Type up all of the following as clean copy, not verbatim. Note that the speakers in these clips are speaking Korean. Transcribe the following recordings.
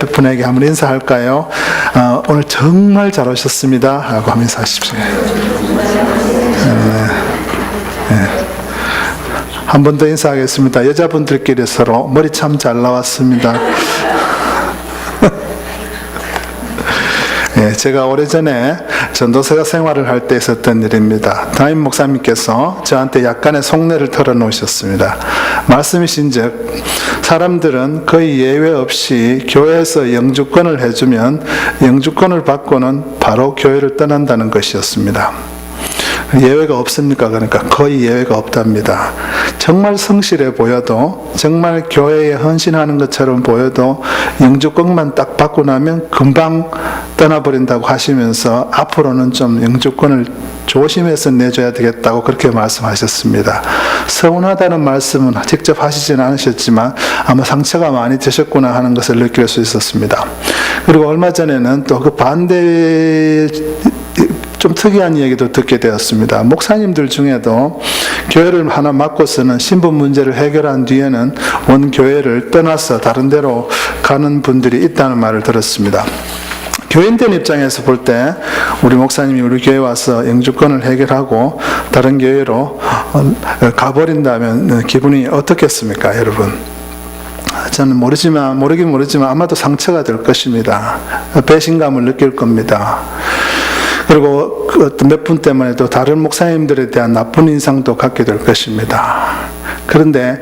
분에게 한번 인사할까요? 오늘 정말 잘 오셨습니다 하고 한번 인사하십시오. 한 번 더 인사하겠습니다. 여자분들끼리 서로 머리 참 잘 나왔습니다. 제가 오래전에 전도사 생활을 할 때 있었던 일입니다. 담임 목사님께서 저한테 약간의 속내를 털어놓으셨습니다. 말씀이신즉 사람들은 거의 예외 없이 교회에서 영주권을 해주면 영주권을 받고는 바로 교회를 떠난다는 것이었습니다. 예외가 없습니까? 그러니까 거의 예외가 없답니다. 정말 성실해 보여도, 정말 교회에 헌신하는 것처럼 보여도 영주권만 딱 받고 나면 금방 떠나버린다고 하시면서 앞으로는 좀 영주권을 조심해서 내줘야 되겠다고 그렇게 말씀하셨습니다. 서운하다는 말씀은 직접 하시지는 않으셨지만 아마 상처가 많이 되셨구나 하는 것을 느낄 수 있었습니다. 그리고 얼마 전에는 또 그 반대 좀 특이한 얘기도 듣게 되었습니다. 목사님들 중에도 교회를 하나 맡고서는 신분 문제를 해결한 뒤에는 원 교회를 떠나서 다른 데로 가는 분들이 있다는 말을 들었습니다. 교인된 입장에서 볼 때 우리 목사님이 우리 교회에 와서 영주권을 해결하고 다른 교회로 가버린다면 기분이 어떻겠습니까, 여러분? 저는 모르긴 모르지만 아마도 상처가 될 것입니다. 배신감을 느낄 겁니다. 그리고 몇 분 때문에 또 다른 목사님들에 대한 나쁜 인상도 갖게 될 것입니다. 그런데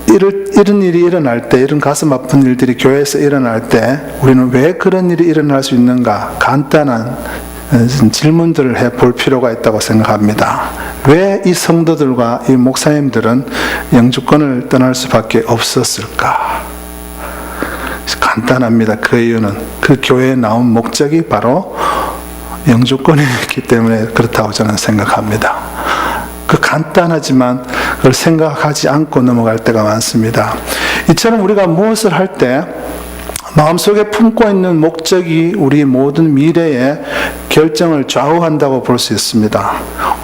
이런 일이 일어날 때, 이런 가슴 아픈 일들이 교회에서 일어날 때 우리는 왜 그런 일이 일어날 수 있는가 간단한 질문들을 해볼 필요가 있다고 생각합니다. 왜 이 성도들과 이 목사님들은 영주권을 떠날 수밖에 없었을까? 간단합니다. 그 이유는 그 교회에 나온 목적이 바로 영주권이기 때문에 그렇다고 저는 생각합니다. 그 간단하지만 그걸 생각하지 않고 넘어갈 때가 많습니다. 이처럼 우리가 무엇을 할 때 마음속에 품고 있는 목적이 우리 모든 미래의 결정을 좌우한다고 볼 수 있습니다.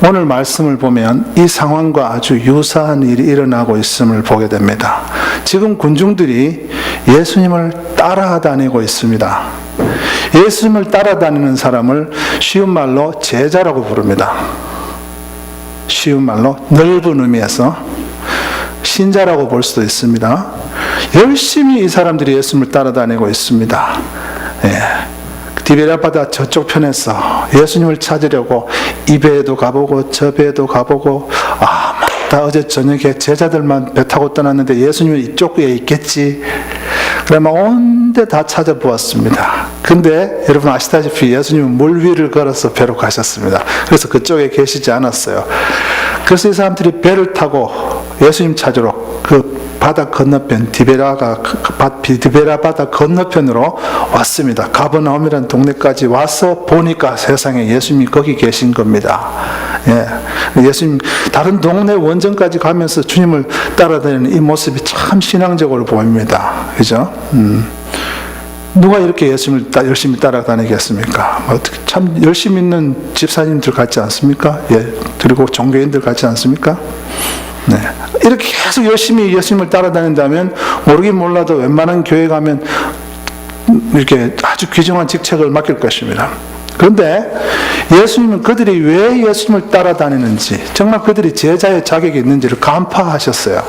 오늘 말씀을 보면 이 상황과 아주 유사한 일이 일어나고 있음을 보게 됩니다. 지금 군중들이 예수님을 따라다니고 있습니다. 예수님을 따라다니는 사람을 쉬운 말로 제자라고 부릅니다. 쉬운 말로 넓은 의미에서 신자라고 볼 수도 있습니다. 열심히 이 사람들이 예수님을 따라다니고 있습니다. 디베랴 바다 저쪽 편에서 예수님을 찾으려고 이 배에도 가보고 저 배에도 가보고 맞다, 어제 저녁에 제자들만 배 타고 떠났는데 예수님은 이쪽 배에 있겠지. 그러면 온데 다 찾아보았습니다. 근데 여러분 아시다시피 예수님은 물 위를 걸어서 배로 가셨습니다. 그래서 그쪽에 계시지 않았어요. 그래서 이 사람들이 배를 타고 예수님 찾으러 그 바다 건너편 디베랴 바다 건너편으로 왔습니다. 가버나움이라는 동네까지 와서 보니까 세상에 예수님이 거기 계신 겁니다. 예수님 다른 동네 원정까지 가면서 주님을 따라다니는 이 모습이 참 신앙적으로 보입니다. 그죠? 누가 이렇게 예수님을 열심히 따라다니겠습니까? 참 열심히 있는 집사님들 같지 않습니까? 그리고 종교인들 같지 않습니까? 이렇게 계속 열심히 예수님을 따라다닌다면 모르긴 몰라도 웬만한 교회 가면 이렇게 아주 귀중한 직책을 맡길 것입니다. 그런데 예수님은 그들이 왜 예수님을 따라다니는지, 정말 그들이 제자의 자격이 있는지를 간파하셨어요.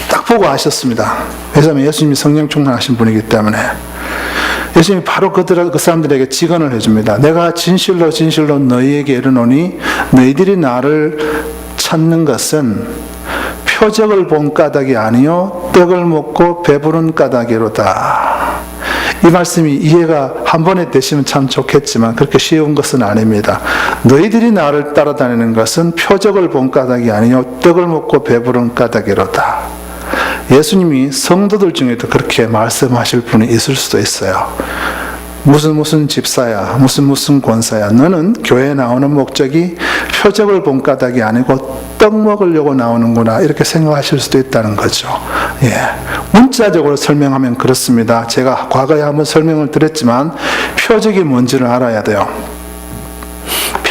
딱 보고 아셨습니다. 왜냐하면 예수님이 성령 충만하신 분이기 때문에. 예수님이 바로 그 사람들에게 직언을 해줍니다. 내가 진실로 진실로 너희에게 이르노니 너희들이 나를 찾는 것은 표적을 본 까닭이 아니요 떡을 먹고 배부른 까닭이로다. 이 말씀이 이해가 한 번에 되시면 참 좋겠지만 그렇게 쉬운 것은 아닙니다. 너희들이 나를 따라다니는 것은 표적을 본 까닭이 아니요 떡을 먹고 배부른 까닭이로다. 예수님이 성도들 중에도 그렇게 말씀하실 분이 있을 수도 있어요. 무슨 집사야, 무슨 권사야, 너는 교회에 나오는 목적이 표적을 본 까닭이 아니고 떡 먹으려고 나오는구나, 이렇게 생각하실 수도 있다는 거죠. 문자적으로 설명하면 그렇습니다. 제가 과거에 한번 설명을 드렸지만 표적이 뭔지를 알아야 돼요.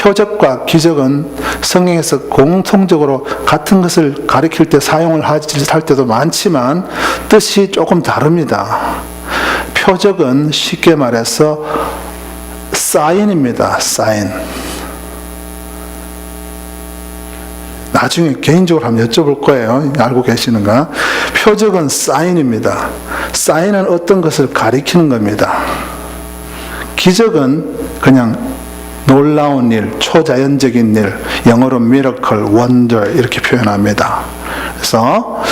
표적과 기적은 성경에서 공통적으로 같은 것을 가리킬 때 사용을 할 때도 많지만 뜻이 조금 다릅니다. 표적은 쉽게 말해서 사인입니다. 사인. 나중에 개인적으로 한번 여쭤볼 거예요. 알고 계시는가? 표적은 사인입니다. 사인은 어떤 것을 가리키는 겁니다. 기적은 그냥 놀라운 일, 초자연적인 일, 영어로 miracle, wonder 이렇게 표현합니다. 그래서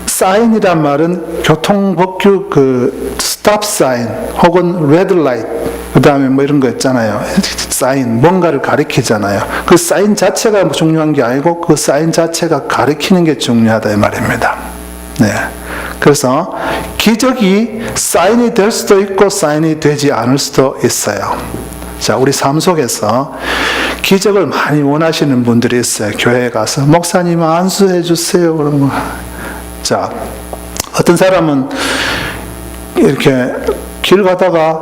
사인이란 말은 교통법규 stop sign 혹은 red light 그 다음에 뭐 이런 거 있잖아요. 사인, 뭔가를 가리키잖아요. 그 사인 자체가 중요한 게 아니고 그 사인 자체가 가리키는 게 중요하다 이 말입니다. 네. 그래서 기적이 사인이 될 수도 있고 사인이 되지 않을 수도 있어요. 자, 우리 삶 속에서 기적을 많이 원하시는 분들이 있어요. 교회에 가서 목사님 안수해 주세요. 그러면 자, 어떤 사람은 이렇게 길 가다가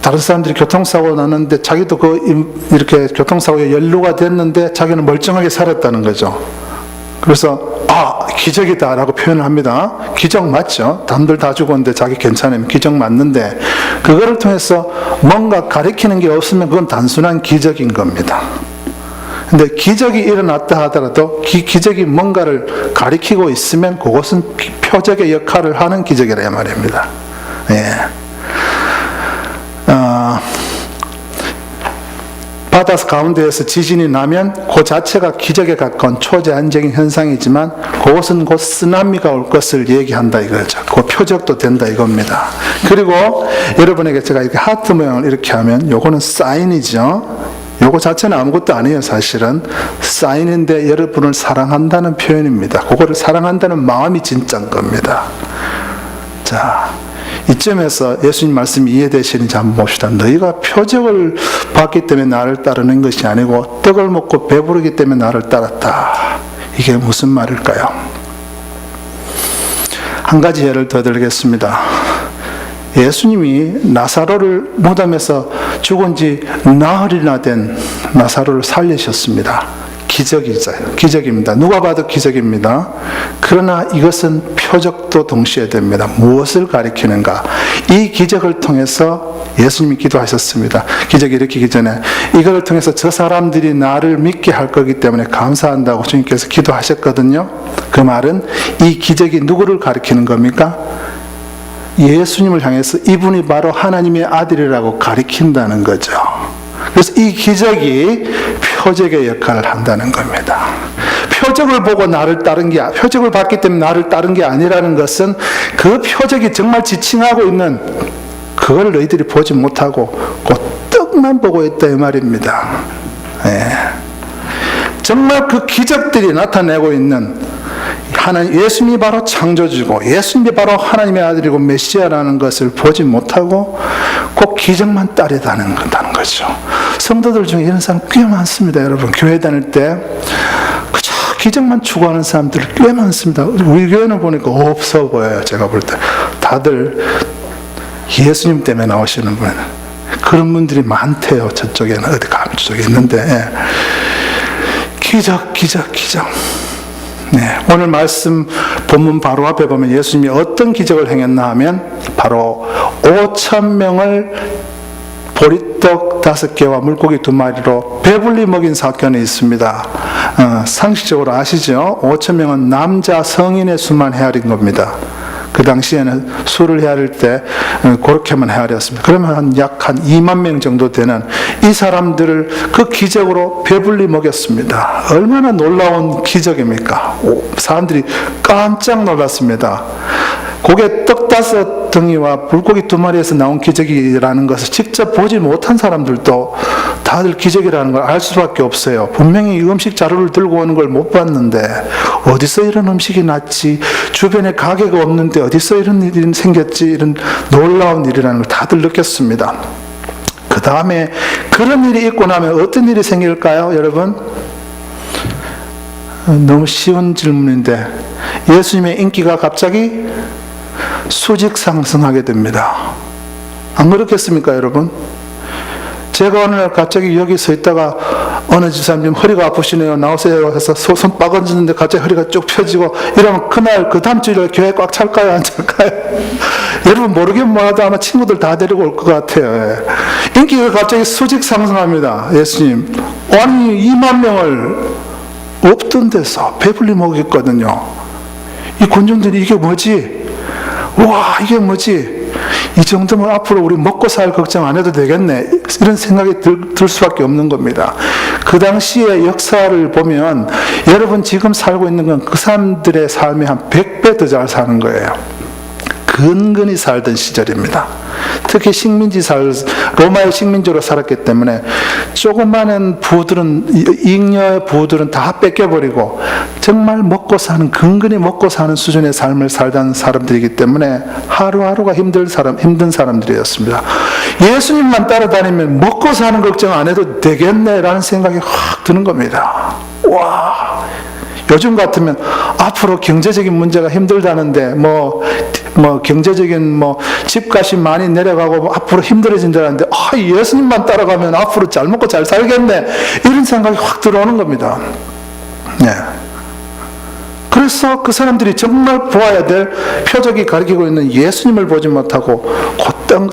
다른 사람들이 교통사고 났는데 자기도 이렇게 교통사고에 연루가 됐는데 자기는 멀쩡하게 살았다는 거죠. 그래서 기적이다 라고 표현을 합니다. 기적 맞죠? 남들 다 죽었는데 자기 괜찮으면 기적 맞는데 그거를 통해서 뭔가 가리키는 게 없으면 그건 단순한 기적인 겁니다. 근데 기적이 일어났다 하더라도 기적이 뭔가를 가리키고 있으면 그것은 표적의 역할을 하는 기적이라 말입니다. 예. 바다 가운데에서 지진이 나면 그 자체가 기적에 가까운 초제한적인 현상이지만 그것은 곧 쓰나미가 올 것을 얘기한다 이거죠. 그 표적도 된다 이겁니다. 그리고 여러분에게 제가 이렇게 하트 모양을 이렇게 하면 요거는 사인이죠. 요거 자체는 아무것도 아니에요. 사실은 사인인데 여러분을 사랑한다는 표현입니다. 그거를 사랑한다는 마음이 진짜인 겁니다. 자, 이쯤에서 예수님 말씀이 이해되시는지 한번 봅시다. 너희가 표적을 받기 때문에 나를 따르는 것이 아니고 떡을 먹고 배부르기 때문에 나를 따랐다. 이게 무슨 말일까요? 한 가지 예를 더 들겠습니다. 예수님이 나사로를 무덤에서 죽은 지 나흘이나 된 나사로를 살리셨습니다. 기적입니다. 누가 봐도 기적입니다. 그러나 이것은 표적도 동시에 됩니다. 무엇을 가리키는가? 이 기적을 통해서 예수님이 기도하셨습니다. 기적이 일으키기 전에 이걸 통해서 저 사람들이 나를 믿게 할 거기 때문에 감사한다고 주님께서 기도하셨거든요. 그 말은 이 기적이 누구를 가리키는 겁니까? 예수님을 향해서 이분이 바로 하나님의 아들이라고 가리킨다는 거죠. 그래서 이 기적이 표적의 역할을 한다는 겁니다. 표적을 보고 나를 따른 게, 표적을 봤기 때문에 나를 따른 게 아니라는 것은 그 표적이 정말 지칭하고 있는 그걸 너희들이 보지 못하고 그 떡만 보고 있다 이 말입니다. 예. 정말 그 기적들이 나타내고 있는 예수님이 바로 창조주고 예수님이 바로 하나님의 아들이고 메시아라는 것을 보지 못하고 꼭 기적만 따르다는 거죠. 성도들 중에 이런 사람 꽤 많습니다. 여러분 교회 다닐 때 그저 기적만 추구하는 사람들 꽤 많습니다. 우리 교회는 보니까 없어 보여요. 제가 볼 때 다들 예수님 때문에 나오시는 분, 그런 분들이 많대요. 저쪽에는 어디 가면 저쪽에 있는데 기적. 네, 오늘 말씀 본문 바로 앞에 보면 예수님이 어떤 기적을 행했나 하면 바로 5,000명을 보리떡 5개와 물고기 2마리로 배불리 먹인 사건이 있습니다. 상식적으로 아시죠? 5,000명은 남자 성인의 수만 헤아린 겁니다. 그 당시에는 수를 헤아릴 때 그렇게만 헤아렸습니다. 그러면 약 한 2만 명 정도 되는 이 사람들을 그 기적으로 배불리 먹였습니다. 얼마나 놀라운 기적입니까? 사람들이 깜짝 놀랐습니다. 그게 떡 5덩이와 물고기 2마리에서 나온 기적이라는 것을 직접 보지 못한 사람들도 다들 기적이라는 걸 알 수밖에 없어요. 분명히 이 음식 자료를 들고 오는 걸 못 봤는데 어디서 이런 음식이 났지? 주변에 가게가 없는데 어디서 이런 일이 생겼지? 이런 놀라운 일이라는 걸 다들 느꼈습니다. 그 다음에 그런 일이 있고 나면 어떤 일이 생길까요, 여러분? 너무 쉬운 질문인데 예수님의 인기가 갑자기 수직 상승하게 됩니다. 안 그렇겠습니까, 여러분? 제가 어느 날 갑자기 여기 서 있다가 어느 집사님 허리가 아프시네요. 나오세요 해서 손 빠거지는데 갑자기 허리가 쭉 펴지고 이러면 그날 그 다음 주일에 교회 꽉 찰까요? 안 찰까요? 여러분 모르긴 몰라도 아마 친구들 다 데리고 올 것 같아요. 인기가 갑자기 수직 상승합니다. 예수님. 아니 2만 명을 없던 데서 배불리 먹였거든요. 이 군중들이 이게 뭐지? 와 이게 뭐지? 이 정도면 앞으로 우리 먹고 살 걱정 안 해도 되겠네 이런 생각이 들 수밖에 없는 겁니다. 그 당시의 역사를 보면 여러분 지금 살고 있는 건 그 사람들의 삶이 한 100배 더 잘 사는 거예요. 근근히 살던 시절입니다. 특히 로마의 식민지로 살았기 때문에 조그마한 부들은, 잉여의 부들은 다 뺏겨버리고 정말 먹고 사는, 근근히 먹고 사는 수준의 삶을 살던 사람들이기 때문에 하루하루가 힘든 사람들이었습니다. 예수님만 따라다니면 먹고 사는 걱정 안 해도 되겠네라는 생각이 확 드는 겁니다. 와, 요즘 같으면 앞으로 경제적인 문제가 힘들다는데 경제적인 집값이 많이 내려가고 앞으로 힘들어진다는데 예수님만 따라가면 앞으로 잘 먹고 잘 살겠네 이런 생각이 확 들어오는 겁니다. 네. 그래서 그 사람들이 정말 보아야 될 표적이 가리키고 있는 예수님을 보지 못하고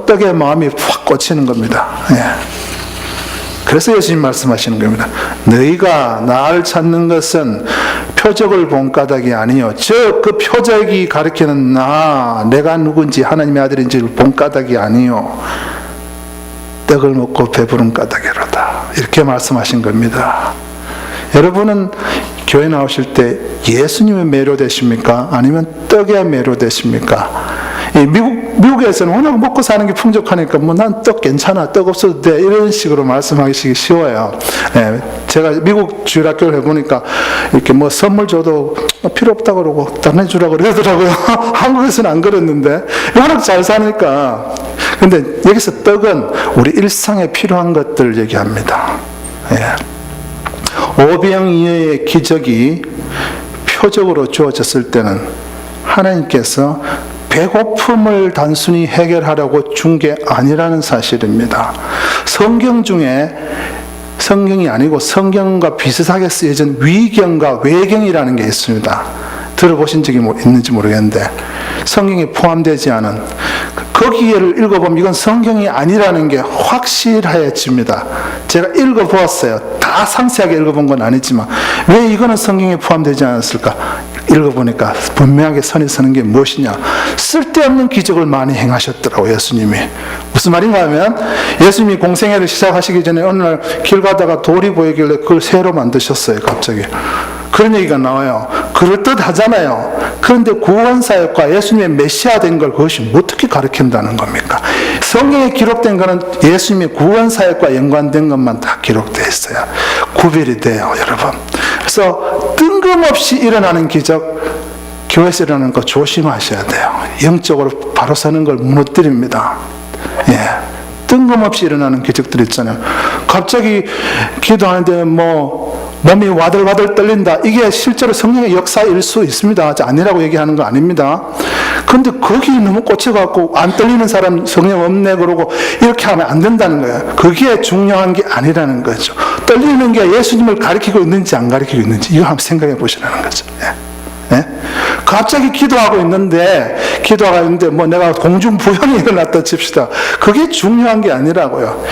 떡의 마음이 확 꽂히는 겁니다. 네. 그래서 예수님 말씀하시는 겁니다. 너희가 나를 찾는 것은 표적을 본 까닭이 아니요 즉 그 표적이 가리키는 내가 누군지 하나님의 아들인지를 본 까닭이 아니요 떡을 먹고 배부른 까닭이로다 이렇게 말씀하신 겁니다. 여러분은 교회 나오실 때 예수님에 매료되십니까? 아니면 떡에 매료되십니까? 미국에서는 워낙 먹고 사는 게 풍족하니까 난 떡 괜찮아, 떡 없어도 돼 이런 식으로 말씀하시기 쉬워요. 제가 미국 주일학교를 해보니까 이렇게 선물 줘도 필요 없다 그러고 다른 애 주라고 그러더라고요. 한국에서는 안 그랬는데 워낙 잘 사니까. 근데 여기서 떡은 우리 일상에 필요한 것들을 얘기합니다. 오병이어의 기적이 표적으로 주어졌을 때는 하나님께서 배고픔을 단순히 해결하려고 준 게 아니라는 사실입니다. 성경 중에 성경이 아니고 성경과 비슷하게 쓰여진 위경과 외경이라는 게 있습니다. 들어보신 적이 있는지 모르겠는데 성경에 포함되지 않은 거기를 읽어보면 이건 성경이 아니라는 게 확실해집니다. 제가 읽어보았어요. 다 상세하게 읽어본 건 아니지만 왜 이거는 성경에 포함되지 않았을까? 읽어보니까 분명하게 선이 서는 게 무엇이냐? 쓸데없는 기적을 많이 행하셨더라고요. 예수님이. 무슨 말인가 하면 예수님이 공생애를 시작하시기 전에 어느 날 길 가다가 돌이 보이길래 그걸 새로 만드셨어요. 갑자기. 그런 얘기가 나와요. 그럴듯하잖아요. 그런데 구원사역과 예수님의 메시아 된 걸 그것이 어떻게 가르친다는 겁니까? 성경에 기록된 것은 예수님의 구원사역과 연관된 것만 다 기록되어 있어요. 구별이 돼요, 여러분. 그래서 뜬금없이 일어나는 기적, 교회에서 일어나는 거 조심하셔야 돼요. 영적으로 바로 서는 걸 무너뜨립니다. 뜬금없이 일어나는 기적들 있잖아요. 갑자기 기도하는데 몸이 와들와들 떨린다. 이게 실제로 성령의 역사일 수 있습니다. 아니라고 얘기하는 거 아닙니다. 그런데 거기 너무 꽂혀갖고 안 떨리는 사람 성령 없네 그러고 이렇게 하면 안 된다는 거예요. 그게 중요한 게 아니라는 거죠. 떨리는 게 예수님을 가리키고 있는지 안 가리키고 있는지 이거 한번 생각해 보시라는 거죠. 갑자기 기도하고 있는데 내가 공중부양이 일어났다 칩시다. 그게 중요한 게 아니라고요.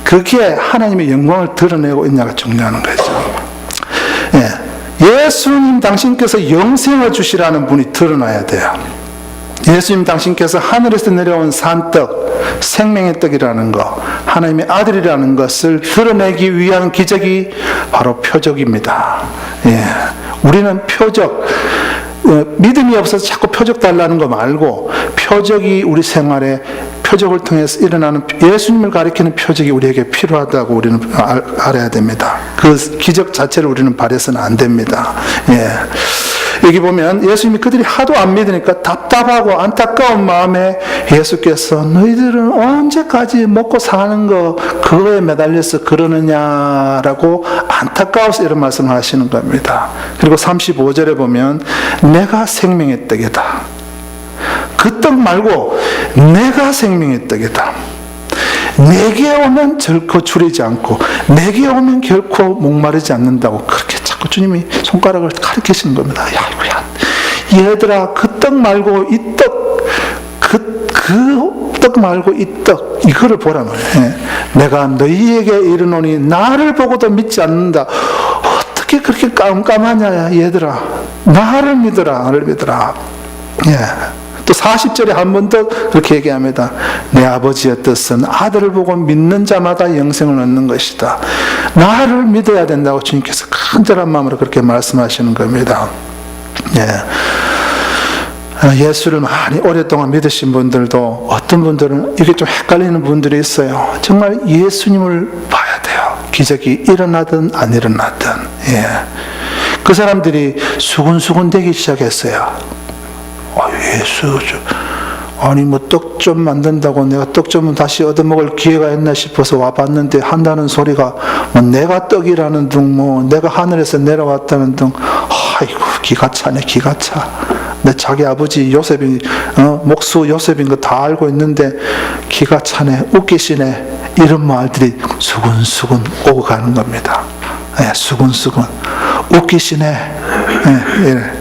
그게 하나님의 영광을 드러내고 있냐가 중요한 거죠. 예수님 당신께서 영생을 주시라는 분이 드러나야 돼요. 예수님 당신께서 하늘에서 내려온 산떡, 생명의 떡이라는 것, 하나님의 아들이라는 것을 드러내기 위한 기적이 바로 표적입니다. 우리는 표적, 믿음이 없어서 자꾸 표적 달라는 거 말고 표적이 우리 생활에 표적을 통해서 일어나는 예수님을 가리키는 표적이 우리에게 필요하다고 우리는 알아야 됩니다. 그 기적 자체를 우리는 바라서는 안 됩니다. 여기 보면 예수님이 그들이 하도 안 믿으니까 답답하고 안타까운 마음에 예수께서 너희들은 언제까지 먹고 사는 거 그거에 매달려서 그러느냐라고 안타까워서 이런 말씀을 하시는 겁니다. 그리고 35절에 보면 내가 생명의 떡이다. 그 떡 말고 내가 생명의 떡이다. 내게 오면 결코 줄이지 않고 내게 오면 결코 목마르지 않는다고 그렇게 자꾸 주님이 손가락을 가리키시는 겁니다. 야, 얘들아, 그 떡 말고 이 떡, 그 떡 말고 이 떡, 이거를 보라 말이에요. 내가 너희에게 이르노니 나를 보고도 믿지 않는다. 어떻게 그렇게 깜깜하냐, 얘들아. 나를 믿어라, 나를 믿어라. 예. 또 40절에 한 번 더 그렇게 얘기합니다. 내 아버지의 뜻은 아들을 보고 믿는 자마다 영생을 얻는 것이다. 나를 믿어야 된다고 주님께서 간절한 마음으로 그렇게 말씀하시는 겁니다. 예. 예수를 많이 오랫동안 믿으신 분들도 어떤 분들은 이게 좀 헷갈리는 분들이 있어요. 정말 예수님을 봐야 돼요. 기적이 일어나든 안 일어나든. 예. 그 사람들이 수군수군 되기 시작했어요. 예수, 아니 뭐 떡 좀 만든다고 내가 떡 좀 다시 얻어먹을 기회가 있나 싶어서 와봤는데 한다는 소리가 뭐 내가 떡이라는 둥, 뭐 내가 하늘에서 내려왔다는 둥. 아이고, 기가 차네, 기가 차. 내 자기 아버지 요셉이 목수 요셉인 거 다 알고 있는데 기가 차네, 웃기시네, 이런 말들이 수군수군 오고 가는 겁니다. 예, 수군수군 웃기시네. 예, 이래.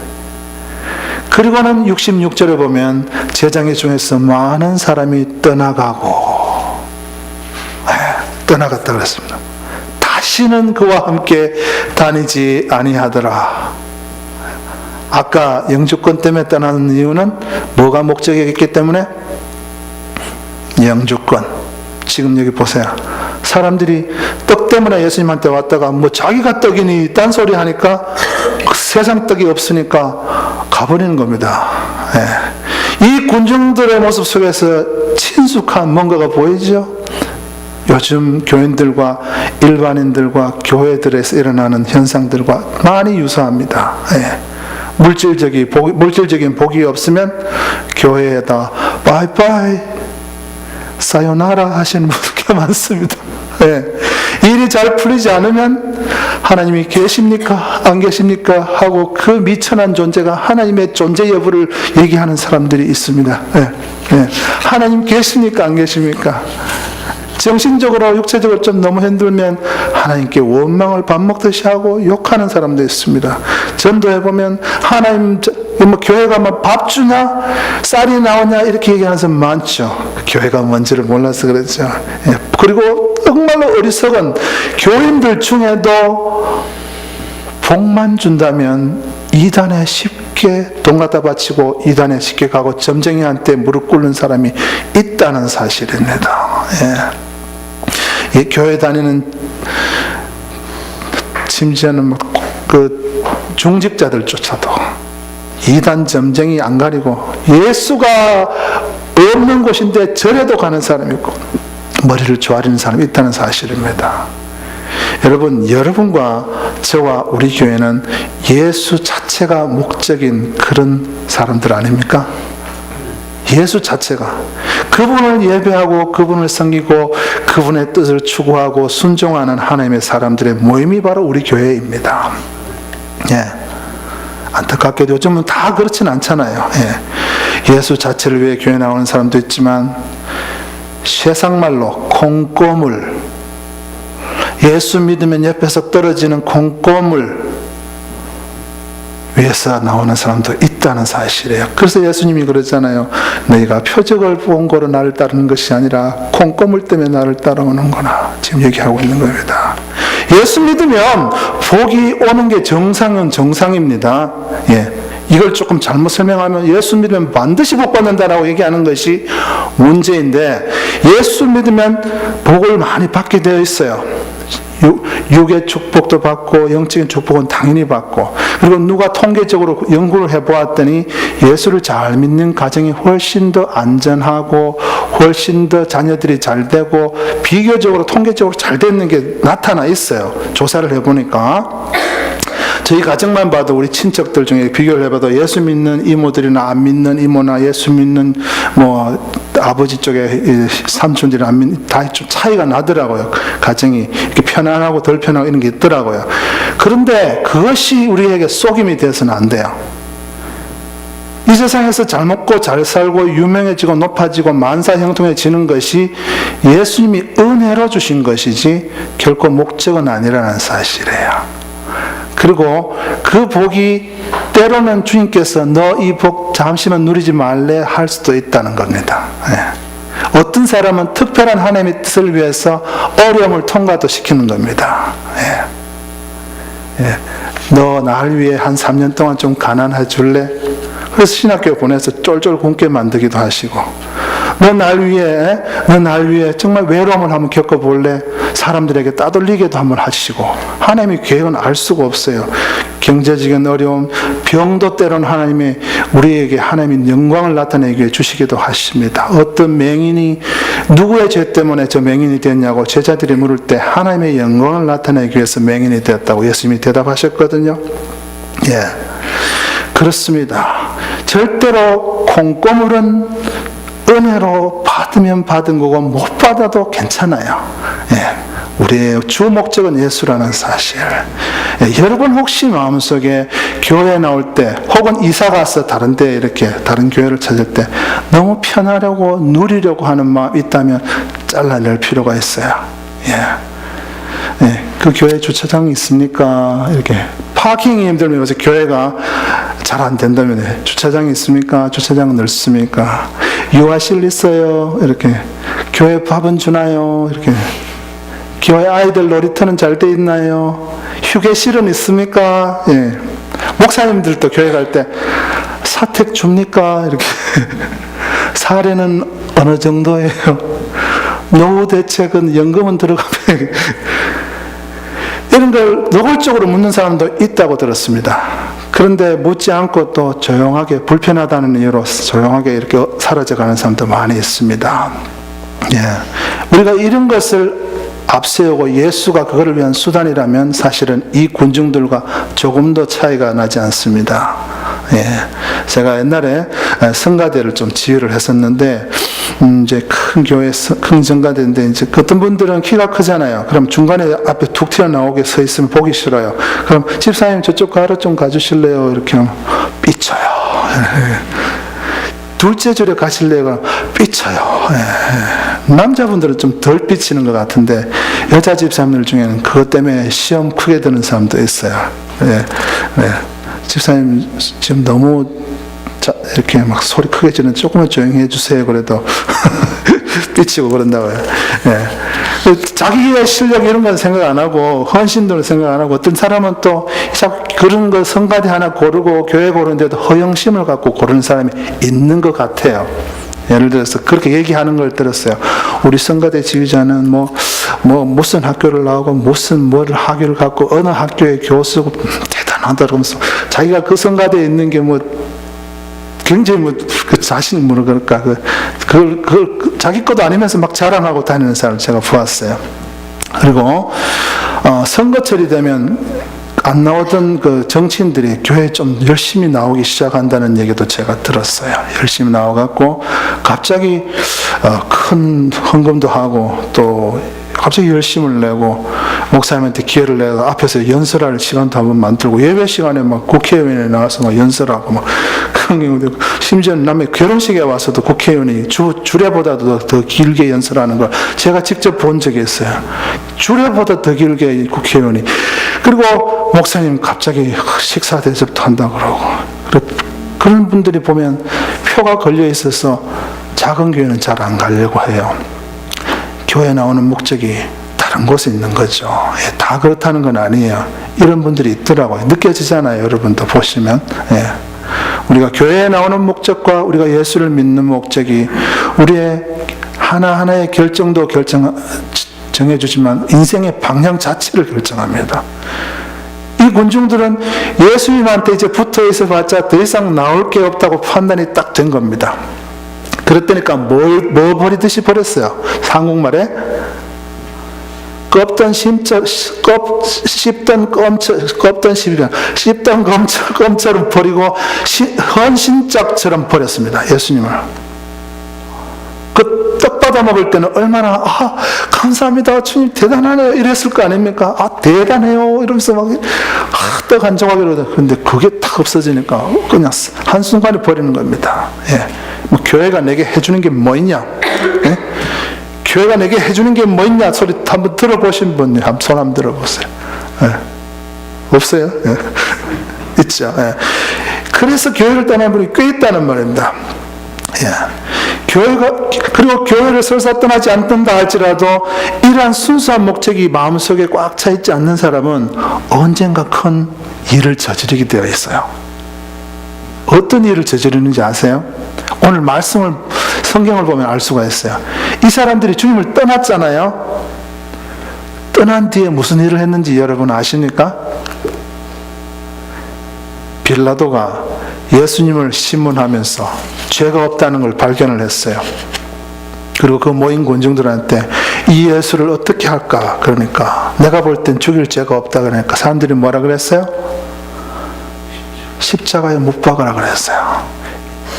그리고는 66절에 보면 제자의 중에서 많은 사람이 떠나가고, 떠나갔다 그랬습니다. 다시는 그와 함께 다니지 아니하더라. 아까 영주권 때문에 떠나는 이유는 뭐가 목적이었기 때문에? 영주권. 지금 여기 보세요. 사람들이 떡 때문에 예수님한테 왔다가 뭐 자기가 떡이니 딴소리 하니까 세상 떡이 없으니까 가버리는 겁니다. 예. 이 군중들의 모습 속에서 친숙한 뭔가가 보이죠? 요즘 교인들과 일반인들과 교회들에서 일어나는 현상들과 많이 유사합니다. 예. 물질적인 복이 없으면 교회에다 바이바이 사요나라 하시는 분들 꽤 많습니다. 예. 일이 잘 풀리지 않으면 하나님이 계십니까? 안 계십니까? 하고 그 미천한 존재가 하나님의 존재 여부를 얘기하는 사람들이 있습니다. 예. 예. 하나님 계십니까? 안 계십니까? 정신적으로 육체적으로 좀 너무 힘들면 하나님께 원망을 밥 먹듯이 하고 욕하는 사람도 있습니다. 전도해 보면 하나님 뭐 교회 가면 밥 주냐? 쌀이 나오냐? 이렇게 얘기하는 사람 많죠. 교회가 뭔지를 몰라서 그렇죠. 예. 그리고 정말로 어리석은 교인들 중에도 복만 준다면 이단에 쉽게 돈 갖다 바치고 이단에 쉽게 가고 점쟁이한테 무릎 꿇는 사람이 있다는 사실입니다. 예. 이 교회 다니는 심지어는 그 중직자들조차도 이단 점쟁이 안 가리고 예수가 없는 곳인데 절에도 가는 사람이 있고 머리를 조아리는 사람이 있다는 사실입니다. 여러분, 여러분과 저와 우리 교회는 예수 자체가 목적인 그런 사람들 아닙니까? 예수 자체가 그분을 예배하고 그분을 섬기고 그분의 뜻을 추구하고 순종하는 하나님의 사람들의 모임이 바로 우리 교회입니다. 예. 안타깝게도 요즘은 다 그렇진 않잖아요. 예. 예수 자체를 위해 교회 나오는 사람도 있지만 세상말로 콩고물, 예수 믿으면 옆에서 떨어지는 콩고물 위해서 나오는 사람도 있다는 사실이에요. 그래서 예수님이 그러잖아요. 너희가 표적을 본 거로 나를 따르는 것이 아니라 콩고물 때문에 나를 따라오는구나. 지금 얘기하고 있는 겁니다. 예수 믿으면 복이 오는 게 정상은 정상입니다. 예. 이걸 조금 잘못 설명하면 예수 믿으면 반드시 복 받는다라고 얘기하는 것이 문제인데, 예수 믿으면 복을 많이 받게 되어 있어요. 육의 축복도 받고 영적인 축복은 당연히 받고, 그리고 누가 통계적으로 연구를 해보았더니 예수를 잘 믿는 가정이 훨씬 더 안전하고 훨씬 더 자녀들이 잘 되고 비교적으로 통계적으로 잘 되는 게 나타나 있어요. 조사를 해보니까. 저희 가정만 봐도 우리 친척들 중에 비교를 해봐도 예수 믿는 이모들이나 안 믿는 이모나 예수 믿는 뭐 아버지 쪽에 삼촌들이 안 믿는 다 좀 차이가 나더라고요. 가정이 이렇게 편안하고 덜 편하고 이런 게 있더라고요. 그런데 그것이 우리에게 속임이 되어서는 안 돼요. 이 세상에서 잘 먹고 잘 살고 유명해지고 높아지고 만사형통해지는 것이 예수님이 은혜로 주신 것이지 결코 목적은 아니라는 사실이에요. 그리고 그 복이 때로는 주님께서 너 이 복 잠시만 누리지 말래 할 수도 있다는 겁니다. 어떤 사람은 특별한 하나님의 뜻을 위해서 어려움을 통과도 시키는 겁니다. 너 날 위해 한 3년 동안 좀 가난해 줄래? 그래서 신학교 보내서 쫄쫄 굶게 만들기도 하시고, 너 날 위해 정말 외로움을 한번 겪어볼래? 사람들에게 따돌리게도 한번 하시고, 하나님의 계획은 알 수가 없어요. 경제적인 어려움, 병도 때로는 하나님이 우리에게 하나님의 영광을 나타내기 위해 주시기도 하십니다. 어떤 맹인이 누구의 죄 때문에 저 맹인이 됐냐고 제자들이 물을 때 하나님의 영광을 나타내기 위해서 맹인이 되었다고 예수님이 대답하셨거든요. 그렇습니다. 절대로 콩고물은 은혜로 받으면 받은 거고 못 받아도 괜찮아요. 우리의 주 목적은 예수라는 사실. 여러분 혹시 마음속에 교회 나올 때 혹은 이사 가서 다른 데 이렇게 다른 교회를 찾을 때 너무 편하려고 누리려고 하는 마음이 있다면 잘라낼 필요가 있어요. 그 교회 주차장이 있습니까? 이렇게 파킹이 힘들면 요새 교회가 잘 안 된다면 주차장이 있습니까? 주차장은 넓습니까? 유아실 있어요? 이렇게 교회 밥은 주나요? 이렇게 교회 아이들 놀이터는 잘 돼 있나요? 휴게실은 있습니까? 목사님들도 교회 갈 때 사택 줍니까? 이렇게 사례는 어느 정도예요? 노후 대책은 연금은 들어가면 이런 걸 노골적으로 묻는 사람도 있다고 들었습니다. 그런데 묻지 않고 또 조용하게 불편하다는 이유로 조용하게 이렇게 사라져가는 사람도 많이 있습니다. 우리가 이런 것을 앞세우고 예수가 그거를 위한 수단이라면 사실은 이 군중들과 조금도 차이가 나지 않습니다. 제가 옛날에 성가대를 좀 지휘를 했었는데, 이제 큰 교회, 큰 성가대인데, 이제 어떤 분들은 키가 크잖아요. 그럼 중간에 앞에 툭 튀어나오게 서 있으면 보기 싫어요. 그럼 집사님 저쪽 가로 좀 가주실래요? 이렇게 하면 삐쳐요. 둘째 줄에 가실래요? 삐쳐요. 남자분들은 좀 덜 삐치는 것 같은데 여자 집사님들 중에는 그것 때문에 시험 크게 드는 사람도 있어요. 집사님 지금 너무 이렇게 막 소리 크게 지르는 조금만 조용히 해주세요. 그래도 삐치고 그런다고요. 자기의 실력 이런 건 생각 안 하고 헌신도를 생각 안 하고 어떤 사람은 또 그런 거 성가대 하나 고르고 교회 고르는데도 허영심을 갖고 고르는 사람이 있는 것 같아요. 예를 들어서 그렇게 얘기하는 걸 들었어요. 우리 성가대 지휘자는 무슨 학교를 나오고 무슨 뭐를 학위를 갖고 어느 학교의 교수고 대단하다 그러면서 자기가 그 성가대에 있는 게 굉장히 그 자신이 그럴까 그걸 자기 것도 아니면서 막 자랑하고 다니는 사람을 제가 보았어요. 그리고 선거철이 되면 안 나오던 그 정치인들이 교회에 좀 열심히 나오기 시작한다는 얘기도 제가 들었어요. 열심히 나와갖고 갑자기 큰 헌금도 하고 또 갑자기 열심을 내고 목사님한테 기회를 내서 앞에서 연설할 시간도 한번 만들고 예배 시간에 막 국회의원에 나와서 막 연설하고 막 그런 경우도 있고, 심지어 남의 결혼식에 와서도 국회의원이 주례보다도 더 길게 연설하는 걸 제가 직접 본 적이 있어요. 주례보다 더 길게 국회의원이. 그리고 목사님 갑자기 식사 대접도 한다고 그러고, 그런 분들이 보면 표가 걸려 있어서 작은 교회는 잘 안 가려고 해요. 교회 나오는 목적이 다른 곳에 있는 거죠. 다 그렇다는 건 아니에요. 이런 분들이 있더라고요. 느껴지잖아요. 여러분도 보시면. 우리가 교회에 나오는 목적과 우리가 예수를 믿는 목적이 우리의 하나하나의 결정도 정해주지만 인생의 방향 자체를 결정합니다. 이 군중들은 예수님한테 이제 붙어 있어 봤자 더 이상 나올 게 없다고 판단이 딱 된 겁니다. 그랬더니까 뭘 버리듯이 버렸어요. 한국말에 씹던 껌처럼 버리고 헌신짝처럼 버렸습니다. 예수님을. 그 떡 받아 먹을 때는 얼마나 감사합니다 주님 대단하네요 이랬을 거 아닙니까? 대단해요 이러면서 막 떡 한 조각이라도, 그런데 그게 탁 없어지니까 그냥 한순간에 버리는 겁니다. 예. 뭐 교회가 내게 해주는 게 뭐 있냐? 예? 교회가 내게 해주는 게 뭐 있냐? 소리 한번 들어보신 분, 손 한번 들어보세요. 예. 없어요? 예. 있죠. 예. 그래서 교회를 떠난 분이 꽤 있다는 말입니다. 예. 그리고 교회를 설사 떠나지 않는다 할지라도 이러한 순수한 목적이 마음속에 꽉 차 있지 않는 사람은 언젠가 큰 일을 저지르게 되어 있어요. 어떤 일을 저지르는지 아세요? 오늘 성경을 보면 알 수가 있어요. 이 사람들이 주님을 떠났잖아요. 떠난 뒤에 무슨 일을 했는지 여러분 아십니까? 빌라도가 예수님을 신문하면서 죄가 없다는 걸 발견을 했어요. 그리고 그 모인 군중들한테 이 예수를 어떻게 할까? 그러니까 내가 볼 땐 죽일 죄가 없다 그러니까 사람들이 뭐라 그랬어요? 십자가에 못 박으라 그랬어요.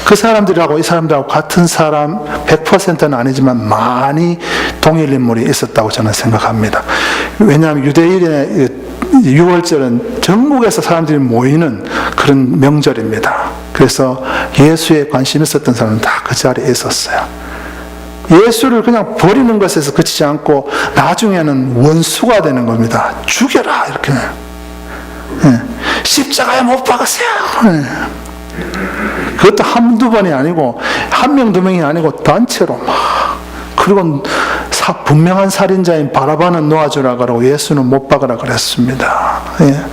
그 사람들하고 이 사람들하고 같은 사람 100%는 아니지만 많이 동일 인물이 있었다고 저는 생각합니다. 왜냐하면 유대인의 6월절은 전국에서 사람들이 모이는 그런 명절입니다. 그래서 예수에 관심 있었던 사람은 다 그 자리에 있었어요. 예수를 그냥 버리는 것에서 그치지 않고 나중에는 원수가 되는 겁니다. 죽여라 이렇게. 십자가에 못 박으세요. 그것도 한두 번이 아니고 한 명 두 명이 아니고 단체로 막. 그리고 분명한 살인자인 바라바는 놓아주라 그러고 예수는 못 박으라 그랬습니다. 예.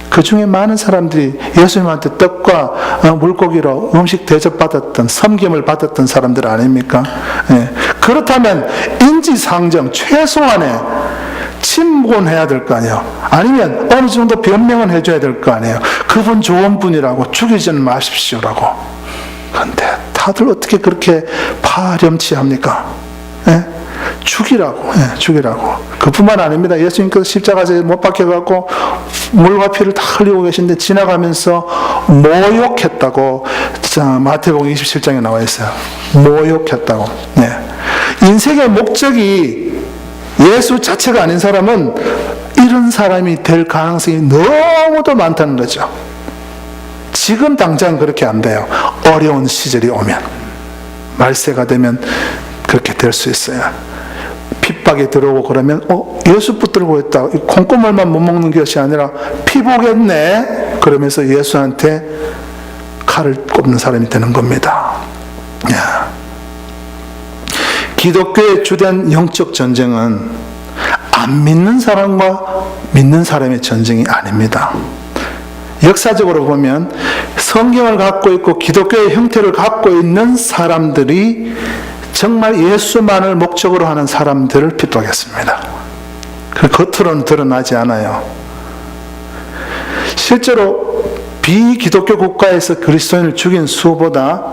그 중에 많은 사람들이 예수님한테 떡과 물고기로 음식 대접받았던, 섬김을 받았던 사람들 아닙니까? 예. 그렇다면 인지상정 최소한의 침묵은 해야 될 거 아니에요. 아니면 어느 정도 변명은 해줘야 될 거 아니에요. 그분 좋은 분이라고 죽이지는 마십시오라고. 그런데 다들 어떻게 그렇게 파렴치합니까? 예? 죽이라고. 예, 죽이라고. 그뿐만 아닙니다. 예수님께서 십자가에 못 박혀갖고 물과 피를 다 흘리고 계신데 지나가면서 모욕했다고 마태복음 27장에 나와 있어요. 모욕했다고. 예. 인생의 목적이 예수 자체가 아닌 사람은 이런 사람이 될 가능성이 너무도 많다는 거죠. 지금 당장 그렇게 안 돼요. 어려운 시절이 오면, 말세가 되면 그렇게 될 수 있어요. 핍박이 들어오고 그러면 예수 붙들고 있다. 콩고물만 못 먹는 것이 아니라 피 보겠네. 그러면서 예수한테 칼을 꼽는 사람이 되는 겁니다. 야. 기독교의 주된 영적 전쟁은 안 믿는 사람과 믿는 사람의 전쟁이 아닙니다. 역사적으로 보면 성경을 갖고 있고 기독교의 형태를 갖고 있는 사람들이 정말 예수만을 목적으로 하는 사람들을 핍박했습니다. 그 겉으로는 드러나지 않아요. 실제로 비기독교 국가에서 그리스도인을 죽인 수보다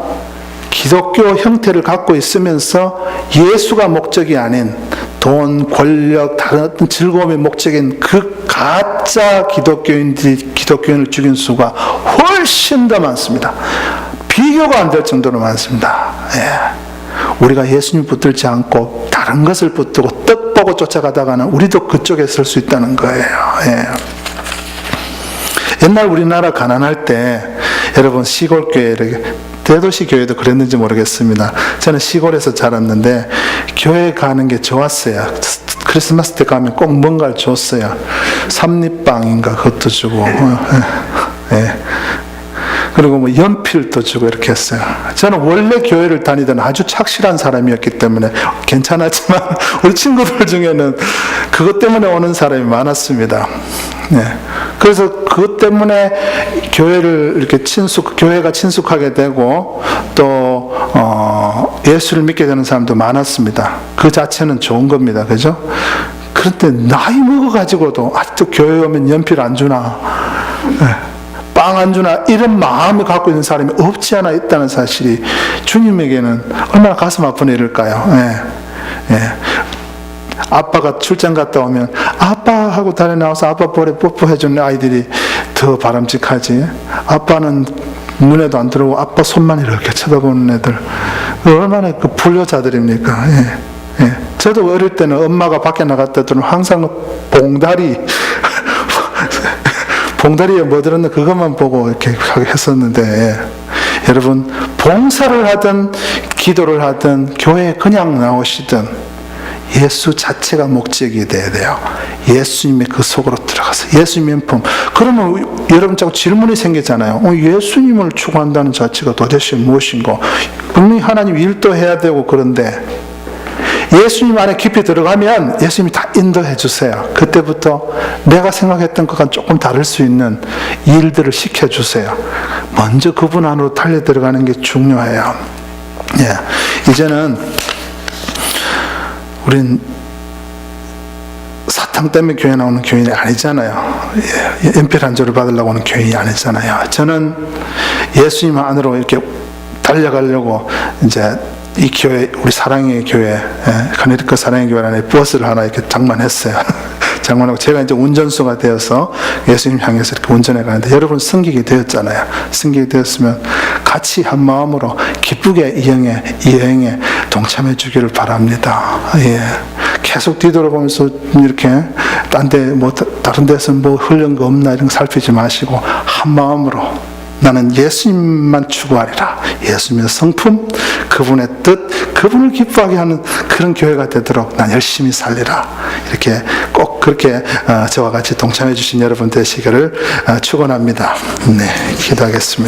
기독교 형태를 갖고 있으면서 예수가 목적이 아닌 돈, 권력, 다른 어떤 즐거움의 목적인 그 가짜 기독교인을 죽인 수가 훨씬 더 많습니다. 비교가 안 될 정도로 많습니다. 예. 우리가 예수님 붙들지 않고 다른 것을 붙들고 떡 보고 쫓아가다가는 우리도 그쪽에 설 수 있다는 거예요. 예. 옛날 우리나라 가난할 때 여러분 시골 교회를 대도시 교회도 그랬는지 모르겠습니다. 저는 시골에서 자랐는데 교회 가는 게 좋았어요. 크리스마스 때 가면 꼭 뭔가를 줬어요. 삼립빵인가 그것도 주고 예. 그리고 뭐 연필도 주고 이렇게 했어요. 저는 원래 교회를 다니던 아주 착실한 사람이었기 때문에 괜찮았지만 우리 친구들 중에는 그것 때문에 오는 사람이 많았습니다. 네. 그래서 그것 때문에 교회를 이렇게 교회가 친숙하게 되고 또 예수를 믿게 되는 사람도 많았습니다. 그 자체는 좋은 겁니다. 그죠? 그런데 나이 먹어가지고도 아직도 교회 오면 연필 안 주나? 네. 빵 안 주나 이런 마음을 갖고 있는 사람이 없지 않아 있다는 사실이 주님에게는 얼마나 가슴 아픈 일일까요? 예. 예. 아빠가 출장 갔다 오면 아빠 하고 다리 나와서 아빠 볼에 뽀뽀해주는 아이들이 더 바람직하지. 아빠는 눈에도 안 들어오고 아빠 손만 이렇게 쳐다보는 애들 얼마나 그 불효자들입니까? 예. 예. 저도 어릴 때는 엄마가 밖에 나갔다 들으면 항상 봉다리 봉다리에 뭐 들었나 그것만 보고 이렇게 했었는데, 여러분, 봉사를 하든 기도를 하든 교회에 그냥 나오시든 예수 자체가 목적이 돼야 돼요. 예수님의 그 속으로 들어가서 예수님의 품. 그러면 여러분 자꾸 질문이 생기잖아요. 예수님을 추구한다는 자체가 도대체 무엇인가? 분명히 하나님 일도 해야 되고 그런데 예수님 안에 깊이 들어가면 예수님이 다 인도해 주세요. 그때부터 내가 생각했던 것과 조금 다를 수 있는 일들을 시켜주세요. 먼저 그분 안으로 달려 들어가는 게 중요해요. 예. 이제는 우린 사탕 때문에 교회 나오는 교인이 아니잖아요. 예. 연필 한 조를 받으려고 하는 교인이 아니잖아요. 저는 예수님 안으로 이렇게 달려가려고 이제 이 교회, 우리 사랑의 교회, 커네티컷 사랑의 교회 안에 버스를 하나 이렇게 장만했어요. 장만하고 제가 이제 운전수가 되어서 예수님 향해서 이렇게 운전해 가는데, 여러분 승객이 되었잖아요. 승객이 되었으면 같이 한 마음으로 기쁘게 이 여행에 동참해 주기를 바랍니다. 예. 계속 뒤돌아보면서 이렇게 다른 데서 뭐 흘린 거 없나 이런 거 살피지 마시고 한 마음으로 나는 예수님만 추구하리라. 예수님의 성품, 그분의 뜻, 그분을 기뻐하게 하는 그런 교회가 되도록 난 열심히 살리라. 이렇게 꼭 그렇게 저와 같이 동참해 주신 여러분 되시기를 축원합니다. 네, 기도하겠습니다.